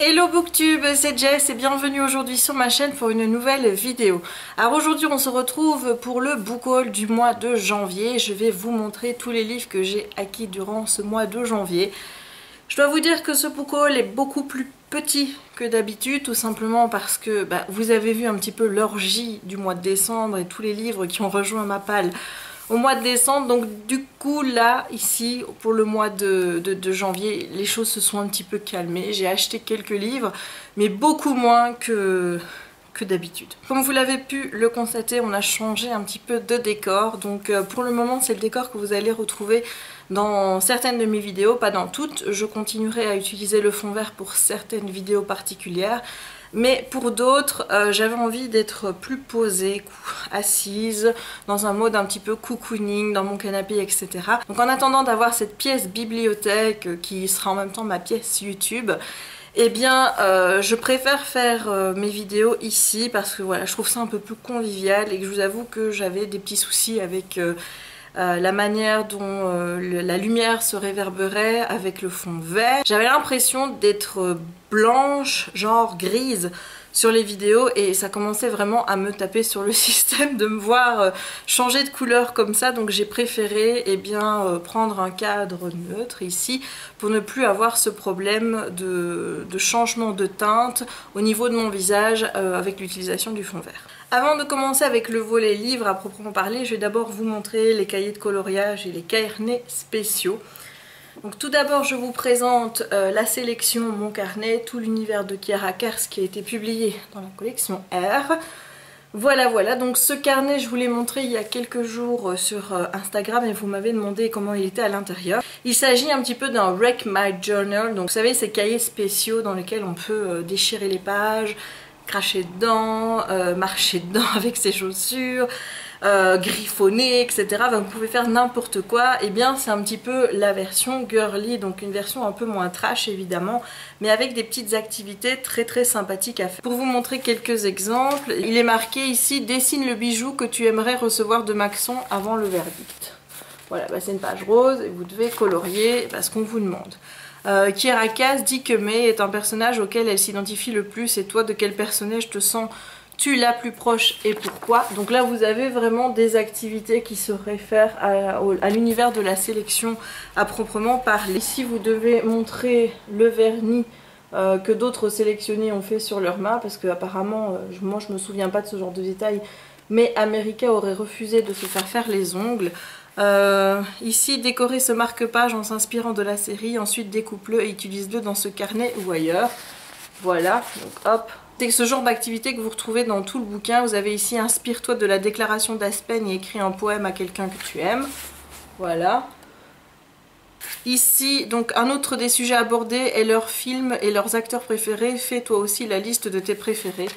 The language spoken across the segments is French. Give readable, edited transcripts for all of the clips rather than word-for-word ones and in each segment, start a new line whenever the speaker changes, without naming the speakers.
Hello Booktube, c'est Jess et bienvenue aujourd'hui sur ma chaîne pour une nouvelle vidéo. Alors aujourd'hui on se retrouve pour le book haul du mois de janvier. Je vais vous montrer tous les livres que j'ai acquis durant ce mois de janvier. Je dois vous dire que ce book haul est beaucoup plus petit que d'habitude, tout simplement parce que vous avez vu un petit peu l'orgie du mois de décembre et tous les livres qui ont rejoint ma palle au mois de décembre. Donc du coup là, ici, pour le mois de janvier, les choses se sont un petit peu calmées. J'ai acheté quelques livres, mais beaucoup moins que d'habitude. Comme vous l'avez pu le constater, on a changé un petit peu de décor. Donc pour le moment, c'est le décor que vous allez retrouver dans certaines de mes vidéos, pas dans toutes. Je continuerai à utiliser le fond vert pour certaines vidéos particulières. Mais pour d'autres, j'avais envie d'être plus posée, assise, dans un mode un petit peu cocooning, dans mon canapé, etc. Donc en attendant d'avoir cette pièce bibliothèque qui sera en même temps ma pièce YouTube, eh bien je préfère faire mes vidéos ici parce que voilà, je trouve ça un peu plus convivial et que je vous avoue que j'avais des petits soucis avec la manière dont la lumière se réverberait avec le fond vert. J'avais l'impression d'être blanche, genre grise sur les vidéos et ça commençait vraiment à me taper sur le système de me voir changer de couleur comme ça. Donc j'ai préféré prendre un cadre neutre ici pour ne plus avoir ce problème de changement de teinte au niveau de mon visage avec l'utilisation du fond vert. Avant de commencer avec le volet livre à proprement parler, je vais d'abord vous montrer les cahiers de coloriage et les carnets spéciaux. Donc tout d'abord je vous présente la sélection Mon Carnet, tout l'univers de Kiara Kers qui a été publié dans la collection R. Voilà, donc ce carnet je vous l'ai montré il y a quelques jours sur Instagram et vous m'avez demandé comment il était à l'intérieur. Il s'agit un petit peu d'un Wreck My Journal, donc vous savez ces cahiers spéciaux dans lesquels on peut déchirer les pages, cracher dedans, marcher dedans avec ses chaussures, griffonner, etc. Vous pouvez faire n'importe quoi. Et bien c'est un petit peu la version girly, donc une version un peu moins trash évidemment, mais avec des petites activités très sympathiques à faire. Pour vous montrer quelques exemples, il est marqué ici: dessine le bijou que tu aimerais recevoir de Maxon avant le verdict. Voilà, c'est une page rose et vous devez colorier ce qu'on vous demande. Kiara Kers dit que May est un personnage auquel elle s'identifie le plus. Et toi, de quel personnage te sens-tu la plus proche et pourquoi? Donc là vous avez vraiment des activités qui se réfèrent à l'univers de la sélection à proprement parler. Ici vous devez montrer le vernis que d'autres sélectionnés ont fait sur leurs mains, parce que apparemment, moi je me souviens pas de ce genre de détails, mais America aurait refusé de se faire les ongles. Ici, décorer ce marque-page en s'inspirant de la série, ensuite découpe-le et utilise-le dans ce carnet ou ailleurs. Voilà, donc hop. C'est ce genre d'activité que vous retrouvez dans tout le bouquin. Vous avez ici: inspire-toi de la déclaration d'Aspen et écris un poème à quelqu'un que tu aimes. Voilà. Ici, donc un autre des sujets abordés est leurs films et leurs acteurs préférés. Fais toi aussi la liste de tes préférés.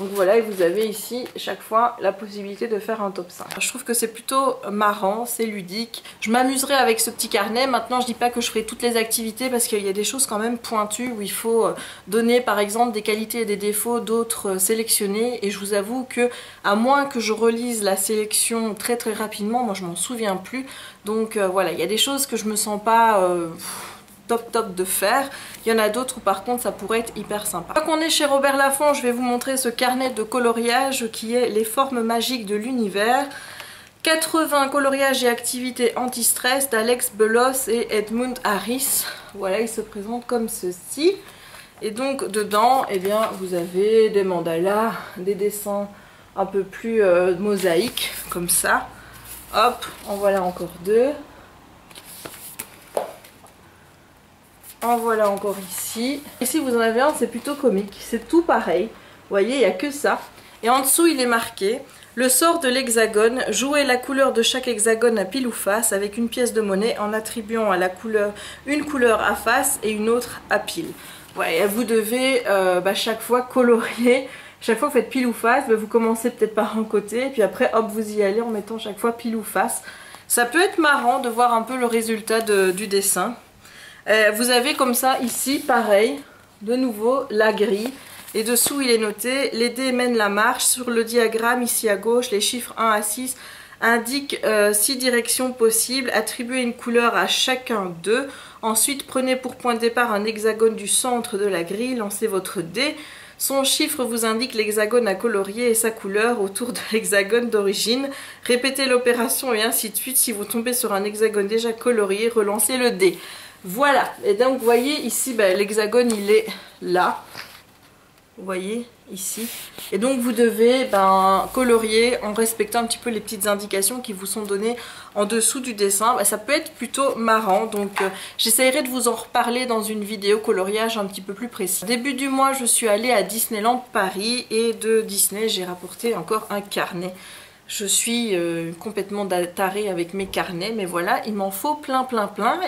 Donc voilà, et vous avez ici chaque fois la possibilité de faire un top 5. Je trouve que c'est plutôt marrant, c'est ludique. Je m'amuserai avec ce petit carnet. Maintenant je dis pas que je ferai toutes les activités parce qu'il y a des choses quand même pointues où il faut donner par exemple des qualités et des défauts d'autres sélectionnés. Et je vous avoue que à moins que je relise la sélection très rapidement, moi je m'en souviens plus. Donc voilà, il y a des choses que je me sens pas top de faire. Il y en a d'autres où par contre ça pourrait être hyper sympa. Quand on est chez Robert Laffont, je vais vous montrer ce carnet de coloriage qui est Les formes magiques de l'univers. 80 coloriages et activités anti-stress d'Alex Belos et Edmund Harris. Voilà, il se présente comme ceci. Et donc dedans, vous avez des mandalas, des dessins un peu plus mosaïques, comme ça. Hop, en voilà encore deux. En voilà encore ici. Ici vous en avez un, c'est plutôt comique. C'est tout pareil. Vous voyez, il n'y a que ça. Et en dessous il est marqué: le sort de l'hexagone, jouez la couleur de chaque hexagone à pile ou face avec une pièce de monnaie en attribuant à la couleur une couleur à face et une autre à pile. Ouais, vous devez chaque fois colorier. Chaque fois que vous faites pile ou face, vous commencez peut-être par un côté, et puis après hop vous y allez en mettant chaque fois pile ou face. Ça peut être marrant de voir un peu le résultat du dessin. Vous avez comme ça ici pareil, de nouveau la grille, et dessous il est noté: les dés mènent la marche. Sur le diagramme ici à gauche, les chiffres 1 à 6 indique 6 directions possibles, attribuez une couleur à chacun d'eux. Ensuite, prenez pour point de départ un hexagone du centre de la grille, lancez votre dé. Son chiffre vous indique l'hexagone à colorier et sa couleur autour de l'hexagone d'origine. Répétez l'opération et ainsi de suite. Si vous tombez sur un hexagone déjà colorié, relancez le dé. Voilà, et donc vous voyez ici, l'hexagone il est là. Vous voyez ici, et donc vous devez colorier en respectant un petit peu les petites indications qui vous sont données en dessous du dessin. Ça peut être plutôt marrant, donc j'essaierai de vous en reparler dans une vidéo coloriage un petit peu plus précis. Début du mois, je suis allée à Disneyland Paris et de Disney j'ai rapporté encore un carnet. Je suis complètement tarée avec mes carnets, mais voilà, il m'en faut plein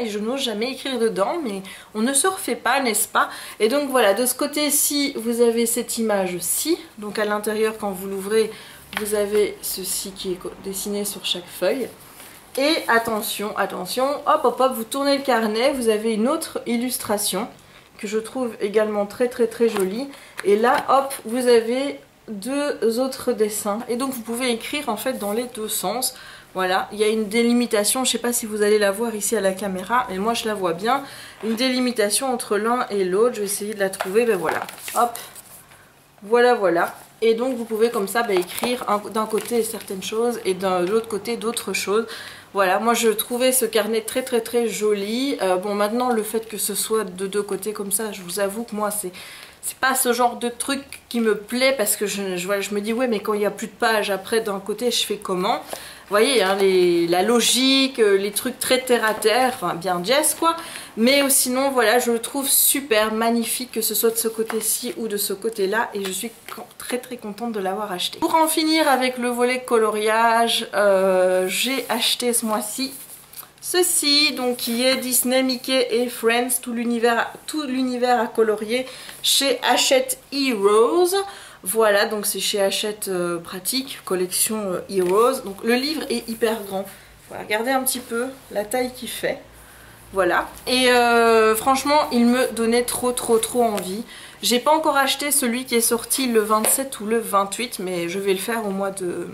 et je n'ose jamais écrire dedans, mais on ne se refait pas, n'est-ce pas? Et donc voilà, de ce côté-ci, vous avez cette image-ci, donc à l'intérieur, quand vous l'ouvrez, vous avez ceci qui est dessiné sur chaque feuille. Et attention, hop, vous tournez le carnet, vous avez une autre illustration que je trouve également très jolie. Et là, hop, vous avez 2 autres dessins et donc vous pouvez écrire en fait dans les deux sens. Voilà, il y a une délimitation, je sais pas si vous allez la voir ici à la caméra, mais moi je la vois bien, une délimitation entre l'un et l'autre. Je vais essayer de la trouver, voilà, hop, voilà, et donc vous pouvez comme ça écrire d'un côté certaines choses et de l'autre côté d'autres choses. Voilà, moi je trouvais ce carnet très joli. Bon, maintenant le fait que ce soit de deux côtés comme ça, je vous avoue que moi c'est pas ce genre de truc qui me plaît, parce que je me dis ouais, mais quand il n'y a plus de pages après d'un côté, je fais comment? Vous voyez, hein, la logique, les trucs très terre à terre, enfin bien Jess quoi. Mais sinon voilà, je le trouve super magnifique, que ce soit de ce côté-ci ou de ce côté-là, et je suis très contente de l'avoir acheté. Pour en finir avec le volet coloriage, j'ai acheté ce mois-ci ceci, donc qui est Disney, Mickey et Friends, tout l'univers à colorier chez Hachette Heroes. Voilà, donc c'est chez Hachette Pratique, collection Heroes. Donc le livre est hyper grand. Voilà, regardez un petit peu la taille qu'il fait. Voilà, et franchement il me donnait trop envie. J'ai pas encore acheté celui qui est sorti le 27 ou le 28, mais je vais le faire au mois de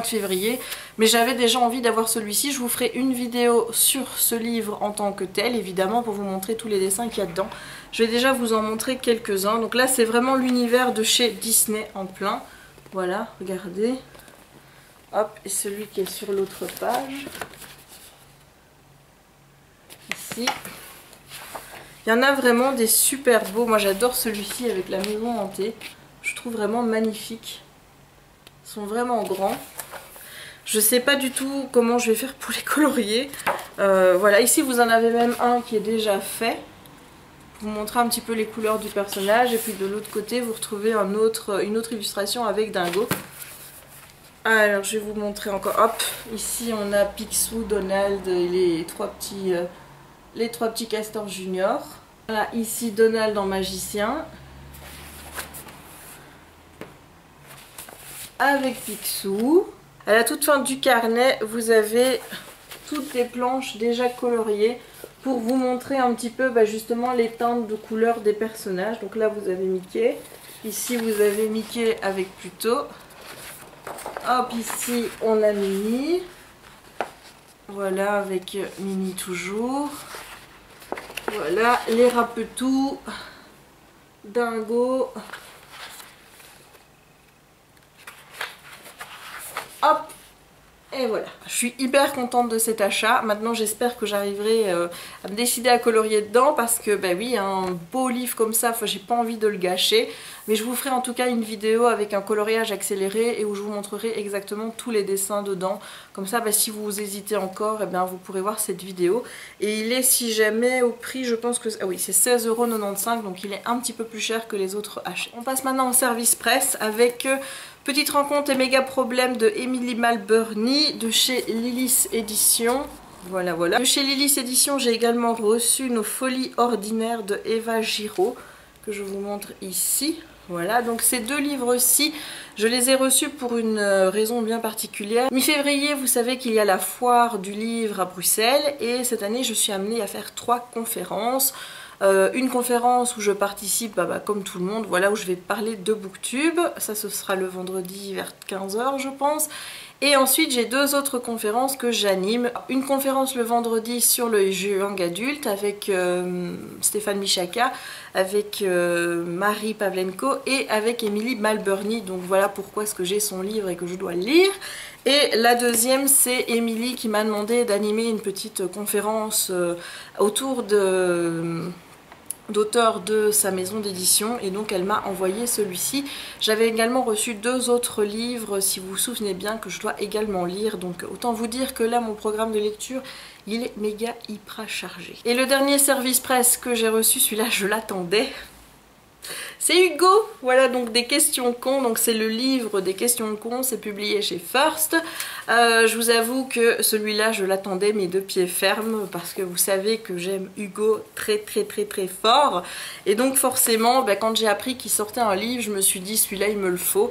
février, mais j'avais déjà envie d'avoir celui-ci. Je vous ferai une vidéo sur ce livre en tant que tel, évidemment, pour vous montrer tous les dessins qu'il y a dedans. Je vais déjà vous en montrer quelques-uns. Donc là c'est vraiment l'univers de chez Disney en plein. Voilà, regardez, hop, et celui qui est sur l'autre page ici, il y en a vraiment des super beaux. Moi j'adore celui-ci avec la maison hantée, je trouve vraiment magnifique. Ils sont vraiment grands. Je sais pas du tout comment je vais faire pour les colorier. Voilà, ici vous en avez même un qui est déjà fait. Pour vous montrer un petit peu les couleurs du personnage. Et puis de l'autre côté vous retrouvez une autre illustration avec Dingo. Alors je vais vous montrer encore. Hop, ici on a Picsou, Donald et les trois petits castors juniors. Voilà, ici Donald en magicien. Avec Picsou. À la toute fin du carnet, vous avez toutes les planches déjà coloriées pour vous montrer un petit peu justement les teintes de couleurs des personnages. Donc là vous avez Mickey, ici vous avez Mickey avec Pluto, hop, ici on a Minnie, voilà, avec Minnie toujours, voilà, les Rapetous, Dingo, hop, et voilà. Je suis hyper contente de cet achat. Maintenant j'espère que j'arriverai à me décider à colorier dedans, parce que oui, un beau livre comme ça, j'ai pas envie de le gâcher. Mais je vous ferai en tout cas une vidéo avec un coloriage accéléré et où je vous montrerai exactement tous les dessins dedans. Comme ça, si vous hésitez encore, vous pourrez voir cette vidéo. Et il est, si jamais, au prix, je pense que... Ah oui, c'est 16,95 €, donc il est un petit peu plus cher que les autres achats. On passe maintenant au service presse avec... Petite rencontre et méga problème de Emily Malburney de chez Lilis Éditions. Voilà. De chez Lilis Éditions, j'ai également reçu Nos Folies Ordinaires de Eva Giraud, que je vous montre ici. Voilà, donc ces deux livres-ci, je les ai reçus pour une raison bien particulière. Mi-février, vous savez qu'il y a la foire du livre à Bruxelles, et cette année, je suis amenée à faire 3 conférences. Une conférence où je participe comme tout le monde, voilà, où je vais parler de Booktube, ça ce sera le vendredi vers 15 h je pense, Et ensuite j'ai deux autres conférences que j'anime. Une conférence le vendredi sur le young adulte avec Stéphane Michaka, avec Marie Pavlenko et avec Émilie Malberny. Donc voilà pourquoi est-ce que j'ai son livre et que je dois le lire. Et la deuxième, c'est Émilie qui m'a demandé d'animer une petite conférence autour d'auteurs de sa maison d'édition, et donc elle m'a envoyé celui-ci. J'avais également reçu deux autres livres, si vous vous souvenez bien, que je dois également lire, donc autant vous dire que là mon programme de lecture il est méga hyper chargé. Et le dernier service presse que j'ai reçu, celui-là je l'attendais, c'est Hugo, voilà, donc des questions cons, donc c'est le livre des questions cons, c'est publié chez First. Je vous avoue que celui-là je l'attendais mes deux pieds fermes parce que vous savez que j'aime Hugo très fort, et donc forcément quand j'ai appris qu'il sortait un livre je me suis dit celui-là il me le faut.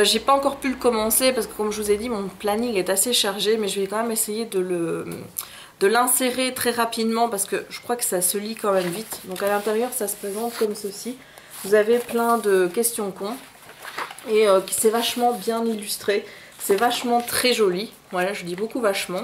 J'ai pas encore pu le commencer parce que comme je vous ai dit mon planning est assez chargé, mais je vais quand même essayer de l'insérer très rapidement parce que je crois que ça se lit quand même vite. Donc à l'intérieur ça se présente comme ceci. Vous avez plein de questions cons et c'est vachement bien illustré, c'est vachement très joli, voilà, je dis beaucoup vachement.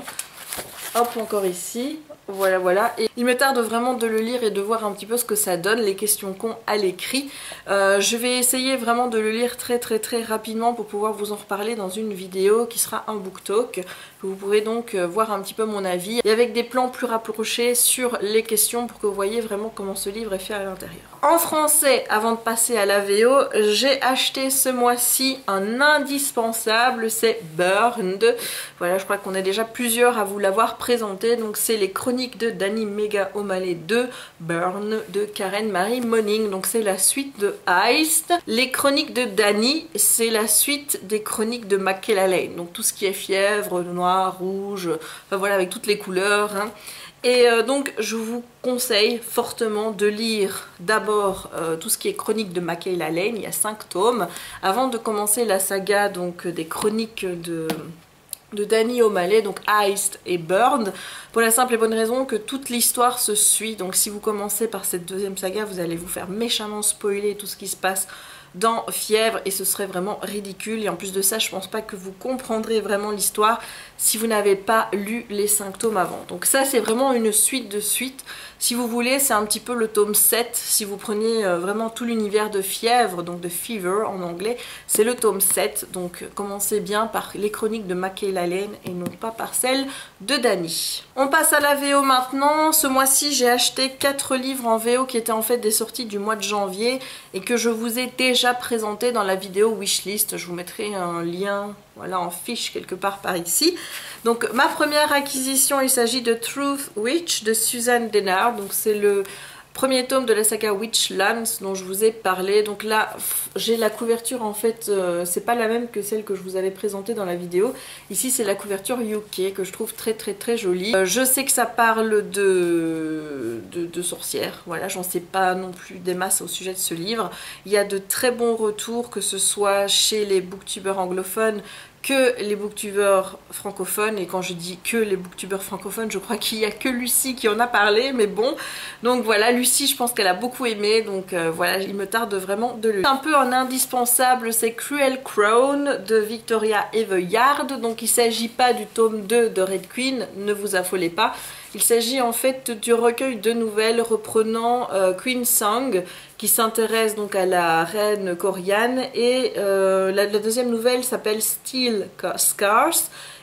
Hop, encore ici, voilà, et il me tarde vraiment de le lire et de voir un petit peu ce que ça donne, les questions cons à l'écrit. Je vais essayer vraiment de le lire très rapidement pour pouvoir vous en reparler dans une vidéo qui sera un book talk. Vous pourrez donc voir un petit peu mon avis et avec des plans plus rapprochés sur les questions pour que vous voyez vraiment comment ce livre est fait à l'intérieur. En français, avant de passer à la VO, j'ai acheté ce mois-ci un indispensable, c'est Burned. Voilà, je crois qu'on est déjà plusieurs à vous l'avoir présenté. Donc c'est les chroniques de Danny Mega O'Malley 2, Burn de Karen Marie Moning. Donc c'est la suite de Iced. Les chroniques de Danny, c'est la suite des chroniques de Michaela Lane. Donc tout ce qui est fièvre, noir, rouge, enfin voilà, avec toutes les couleurs, hein. Et donc je vous conseille fortement de lire d'abord tout ce qui est chronique de Michaela Lane, il y a 5 tomes, avant de commencer la saga donc des chroniques de Danny O'Malley, donc Iced et Burned, pour la simple et bonne raison que toute l'histoire se suit. Donc si vous commencez par cette deuxième saga, vous allez vous faire méchamment spoiler tout ce qui se passe dans Fièvre et ce serait vraiment ridicule. Et en plus de ça, je pense pas que vous comprendrez vraiment l'histoire si vous n'avez pas lu les 5 tomes avant. Donc ça c'est vraiment une suite de suite. Si vous voulez, c'est un petit peu le tome 7. Si vous prenez vraiment tout l'univers de Fièvre, donc de Fever en anglais, c'est le tome 7. Donc commencez bien par les chroniques de Michaela Lane et non pas par celles de Danny. On passe à la VO maintenant. Ce mois-ci, j'ai acheté 4 livres en VO qui étaient en fait des sorties du mois de janvier et que je vous ai déjà présenté dans la vidéo Wishlist. Je vous mettrai un lien, voilà, en fiche quelque part par ici. Donc ma première acquisition, il s'agit de Truth Witch de Suzanne Dennard. Donc c'est le premier tome de la saga Witchlands dont je vous ai parlé. Donc là j'ai la couverture, en fait c'est pas la même que celle que je vous avais présentée dans la vidéo. Ici c'est la couverture UK que je trouve très jolie. Je sais que ça parle de sorcières, voilà, j'en sais pas non plus des masses au sujet de ce livre. Il y a de très bons retours, que ce soit chez les booktubeurs anglophones que les booktubeurs francophones, et quand je dis que les booktubeurs francophones, je crois qu'il n'y a que Lucie qui en a parlé, mais bon, donc voilà, Lucie je pense qu'elle a beaucoup aimé, donc voilà, il me tarde vraiment de le lire. Un peu un indispensable, c'est Cruel Crown de Victoria Aveyard. Donc il ne s'agit pas du tome 2 de Red Queen, ne vous affolez pas. Il s'agit en fait du recueil de nouvelles reprenant Queen Song, qui s'intéresse donc à la reine Coriane, et la deuxième nouvelle s'appelle Steel Scars,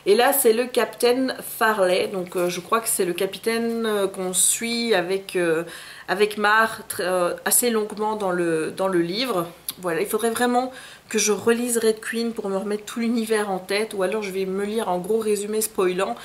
et là c'est le capitaine Farley. Donc je crois que c'est le capitaine qu'on suit avec Mar assez longuement dans le livre. Voilà, il faudrait vraiment que je relise Red Queen pour me remettre tout l'univers en tête, ou alors je vais me lire un gros résumé spoilant.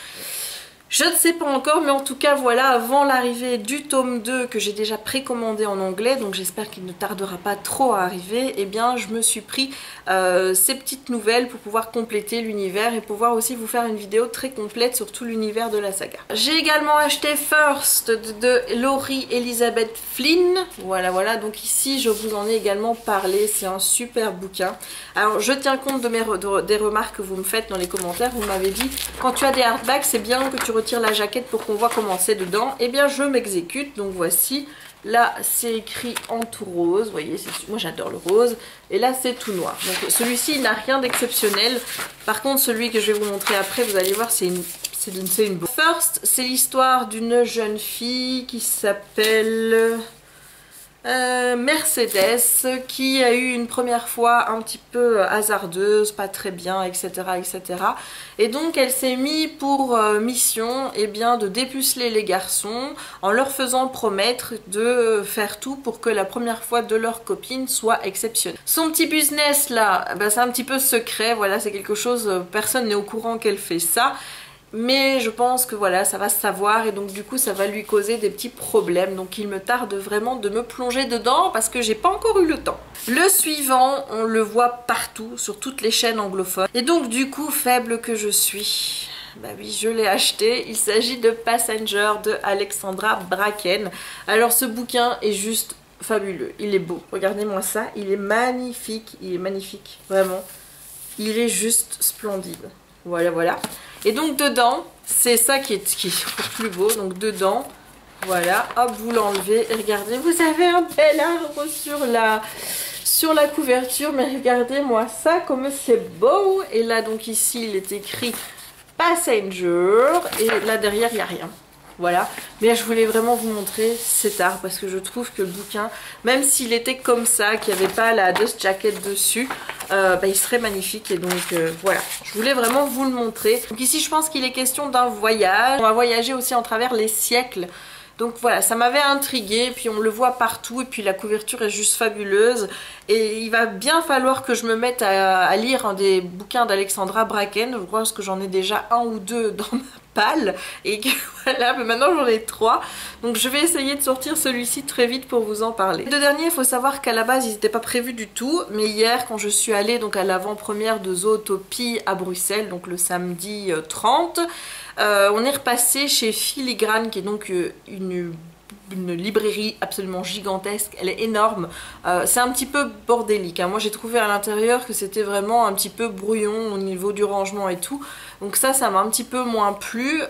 Je ne sais pas encore, mais en tout cas voilà, avant l'arrivée du tome 2 que j'ai déjà précommandé en anglais, donc j'espère qu'il ne tardera pas trop à arriver, et eh bien je me suis pris ces petites nouvelles pour pouvoir compléter l'univers et pouvoir aussi vous faire une vidéo très complète sur tout l'univers de la saga. J'ai également acheté First de Laurie Elizabeth Flynn, voilà, donc ici je vous en ai également parlé, c'est un super bouquin. Alors je tiens compte des remarques que vous me faites dans les commentaires. Vous m'avez dit, quand tu as des hardbacks, c'est bien que tu retire la jaquette pour qu'on voit comment c'est dedans. Et bien je m'exécute, donc voici. Là c'est écrit en tout rose, vous voyez, moi j'adore le rose. Et là c'est tout noir. Donc celui-ci il n'a rien d'exceptionnel. Par contre celui que je vais vous montrer après, vous allez voir, c'est une First, c'est l'histoire d'une jeune fille qui s'appelle Mercedes, qui a eu une première fois un petit peu hasardeuse, pas très bien, etc. etc. Et donc elle s'est mise pour mission de dépuceler les garçons en leur faisant promettre de faire tout pour que la première fois de leur copine soit exceptionnelle. Son petit business là, c'est un petit peu secret, voilà, c'est quelque chose, personne n'est au courant qu'elle fait ça. Mais je pense que voilà, ça va se savoir et donc du coup ça va lui causer des petits problèmes. Donc il me tarde vraiment de me plonger dedans parce que j'ai pas encore eu le temps. Le suivant, on le voit partout, sur toutes les chaînes anglophones. Et donc du coup, faible que je suis, bah oui, je l'ai acheté. Il s'agit de Passenger de Alexandra Bracken. Alors ce bouquin est juste fabuleux, il est beau. Regardez-moi ça, il est magnifique, vraiment. Il est juste splendide. Voilà, voilà. Et donc dedans, c'est ça qui est plus beau. Donc dedans, voilà, hop, vous l'enlevez. Et regardez, vous avez un bel arbre sur la couverture. Mais regardez-moi ça, comme c'est beau. Et là, donc ici, il est écrit Passenger. Et là, derrière, il n'y a rien. Voilà, mais là je voulais vraiment vous montrer cet arbre parce que je trouve que le bouquin, même s'il était comme ça, qu'il n'y avait pas la dust jacket dessus, il serait magnifique. Et donc voilà, je voulais vraiment vous le montrer. Donc ici je pense qu'il est question d'un voyage, on va voyager aussi en travers les siècles. Donc voilà, ça m'avait intriguée, puis on le voit partout, et puis la couverture est juste fabuleuse. Et il va bien falloir que je me mette à lire un des bouquins d'Alexandra Bracken. Je pense que j'en ai déjà un ou deux dans ma palle, et que voilà, mais maintenant j'en ai 3. Donc je vais essayer de sortir celui-ci très vite pour vous en parler. Les deux derniers, il faut savoir qu'à la base ils n'étaient pas prévus du tout, mais hier quand je suis allée donc à l'avant-première de Zootopie à Bruxelles, donc le samedi 30, on est repassé chez Filigrane, qui est donc une librairie absolument gigantesque, elle est énorme. C'est un petit peu bordélique, hein. Moi j'ai trouvé à l'intérieur que c'était vraiment un petit peu brouillon au niveau du rangement et tout, donc ça m'a un petit peu moins plu,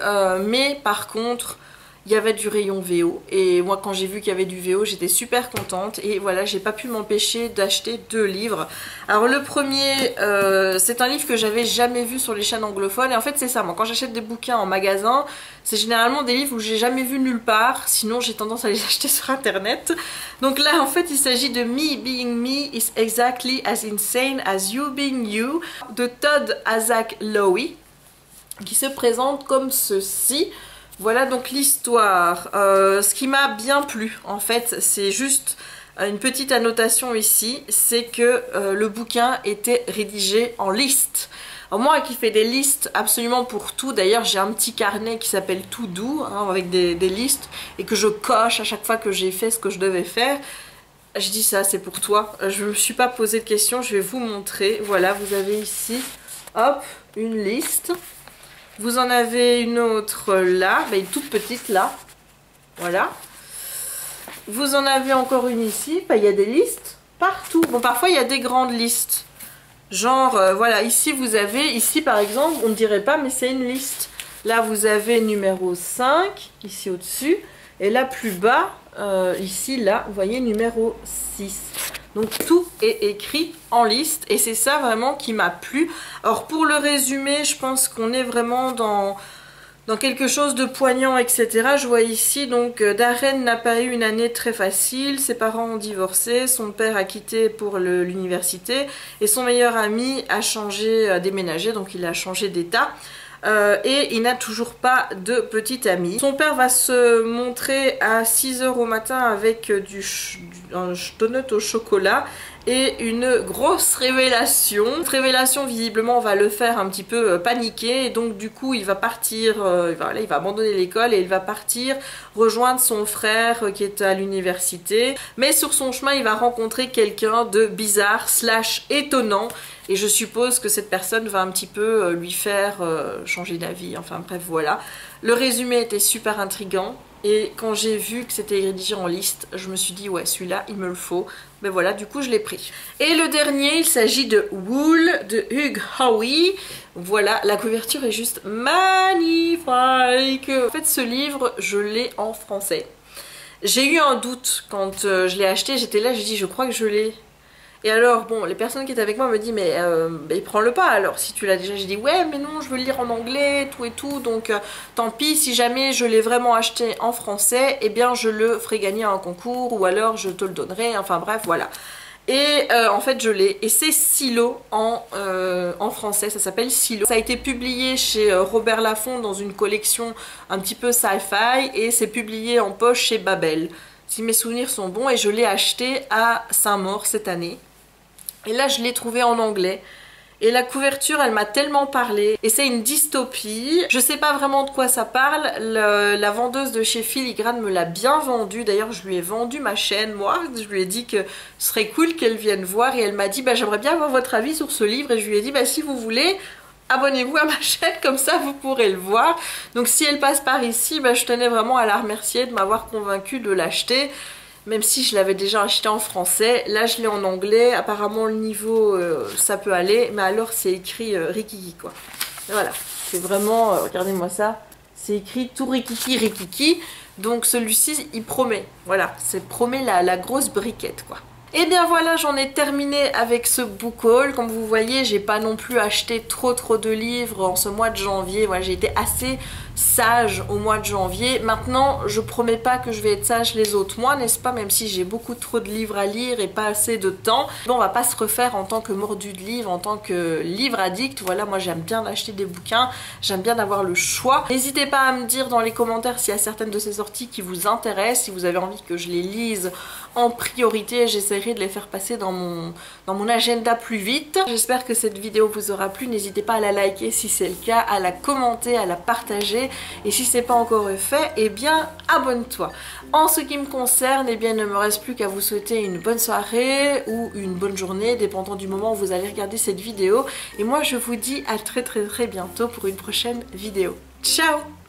mais par contre il y avait du rayon VO, et moi quand j'ai vu qu'il y avait du VO j'étais super contente. Et voilà, j'ai pas pu m'empêcher d'acheter 2 livres. Alors le premier, c'est un livre que j'avais jamais vu sur les chaînes anglophones, et en fait c'est ça, moi quand j'achète des bouquins en magasin, c'est généralement des livres où j'ai jamais vu nulle part, sinon j'ai tendance à les acheter sur internet. Donc là en fait il s'agit de Me Being Me is Exactly as Insane as You Being You de Todd Isaac Lowy, qui se présente comme ceci. Voilà donc l'histoire. Ce qui m'a bien plu en fait, c'est juste une petite annotation ici, c'est que le bouquin était rédigé en liste. Alors moi qui fais des listes absolument pour tout, d'ailleurs j'ai un petit carnet qui s'appelle To Do, hein, avec des listes, et que je coche à chaque fois que j'ai fait ce que je devais faire. Je dis ça, c'est pour toi. Je ne me suis pas posé de questions, je vais vous montrer. Voilà, vous avez ici, hop, une liste. Vous en avez une autre là, une toute petite là, voilà. Vous en avez encore une ici, il y a des listes partout. Bon, parfois il y a des grandes listes, genre voilà, ici vous avez, ici par exemple, on ne dirait pas mais c'est une liste. Là vous avez numéro 5, ici au-dessus, et là plus bas, ici là, vous voyez numéro 6. Donc tout est écrit en liste, et c'est ça vraiment qui m'a plu. Alors pour le résumé, je pense qu'on est vraiment dans quelque chose de poignant, etc. Je vois ici donc Darren n'a pas eu une année très facile, ses parents ont divorcé, son père a quitté pour l'université, et son meilleur ami a déménagé, donc il a changé d'état. Et il n'a toujours pas de petite amie. Son père va se montrer à 6 h au matin avec un donut au chocolat et une grosse révélation. Cette révélation visiblement va le faire un petit peu paniquer, et donc du coup il va partir, il va abandonner l'école et il va partir rejoindre son frère qui est à l'université. Mais sur son chemin il va rencontrer quelqu'un de bizarre / étonnant, et je suppose que cette personne va un petit peu lui faire changer d'avis, enfin bref voilà. Le résumé était super intriguant. Et quand j'ai vu que c'était rédigé en liste, je me suis dit ouais, celui-là il me le faut. Mais voilà, du coup je l'ai pris. Et le dernier, il s'agit de Wool de Hugh Howey. Voilà, la couverture est juste magnifique. En fait, ce livre, je l'ai en français. J'ai eu un doute quand je l'ai acheté, j'étais là, j'ai dit je crois que je l'ai. Et alors, bon, les personnes qui étaient avec moi me disent mais prends-le pas alors, si tu l'as déjà. J'ai dit ouais mais non, je veux le lire en anglais, tout et tout, donc tant pis, si jamais je l'ai vraiment acheté en français, eh bien je le ferai gagner à un concours ou alors je te le donnerai, enfin bref, voilà. Et en fait je l'ai, et c'est Silo en français, ça s'appelle Silo. Ça a été publié chez Robert Laffont dans une collection un petit peu sci-fi et c'est publié en poche chez Babel, si mes souvenirs sont bons, et je l'ai acheté à Saint-Maur cette année. Et là je l'ai trouvé en anglais. Et la couverture, elle m'a tellement parlé. Et c'est une dystopie. Je sais pas vraiment de quoi ça parle. La vendeuse de chez Filigrane me l'a bien vendu. D'ailleurs, je lui ai vendu ma chaîne, moi. Je lui ai dit que ce serait cool qu'elle vienne voir. Et elle m'a dit, bah, j'aimerais bien avoir votre avis sur ce livre. Et je lui ai dit, bah, si vous voulez, abonnez-vous à ma chaîne, comme ça vous pourrez le voir. Donc si elle passe par ici, bah, je tenais vraiment à la remercier de m'avoir convaincue de l'acheter. Même si je l'avais déjà acheté en français, là je l'ai en anglais, apparemment le niveau ça peut aller, mais alors c'est écrit Rikiki quoi. Et voilà, c'est vraiment, regardez-moi ça, c'est écrit tout Rikiki Rikiki, donc celui-ci il promet, voilà, c'est promet la grosse briquette quoi. Et bien voilà, j'en ai terminé avec ce book haul. Comme vous voyez, j'ai pas non plus acheté trop de livres en ce mois de janvier. Voilà, j'ai été assez sage au mois de janvier. Maintenant, je promets pas que je vais être sage les autres mois, n'est-ce pas? Même si j'ai beaucoup trop de livres à lire et pas assez de temps. Bon, on va pas se refaire en tant que mordu de livres, en tant que livre addict. Voilà, moi j'aime bien acheter des bouquins, j'aime bien avoir le choix. N'hésitez pas à me dire dans les commentaires s'il y a certaines de ces sorties qui vous intéressent, si vous avez envie que je les lise en priorité. J'essaierai de les faire passer dans mon agenda plus vite. J'espère que cette vidéo vous aura plu. N'hésitez pas à la liker si c'est le cas, à la commenter, à la partager. Et si c'est pas encore fait, eh bien abonne-toi. En ce qui me concerne, eh bien il ne me reste plus qu'à vous souhaiter une bonne soirée ou une bonne journée, dépendant du moment où vous allez regarder cette vidéo. Et moi je vous dis à très bientôt pour une prochaine vidéo. Ciao!